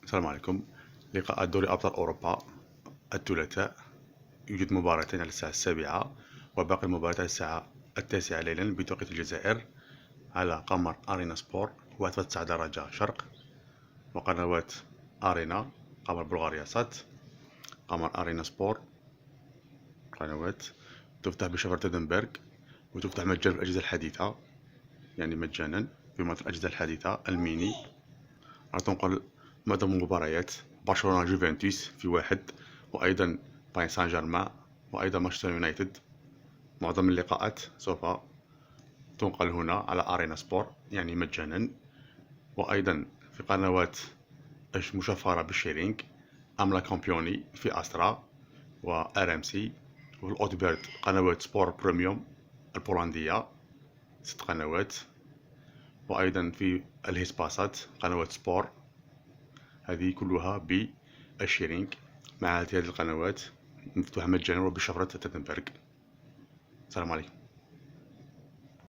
السلام عليكم. لقاءات دوري أبطال أوروبا الثلاثاء، يوجد مباراتين على الساعة 7 وباقي المباريات على الساعة 9 ليلا بتوقيت الجزائر على قمر أرينا سبور و9 شرق، وقنوات أرينا قمر بلغاريا سات، قمر أرينا سبور قنوات تفتح بشفرة تودنبرغ وتفتح مجانا في الأجهزة الحديثة، يعني مجانا في منطقة الأجهزة الحديثة الميني. تنقل معظم المباريات برشلونة جوفنتوس في واحد، وأيضا باين سان جيرمان، وأيضا مانشستر يونايتد. معظم اللقاءات سوف تنقل هنا على أرينا سبور يعني مجانا، وأيضا في قنوات مشفرة بالشيرينج أملا كامبيوني في أسترا وآر ام سي، وفي الأوتبيرد قنوات سبور بريميوم البولندية 6 قنوات، وأيضا في الهيسباسات قنوات سبور، هذه كلها بالشيرينج مع هذه القنوات مفتوحة مجانا وبشفرة تودنبرغ. السلام عليكم.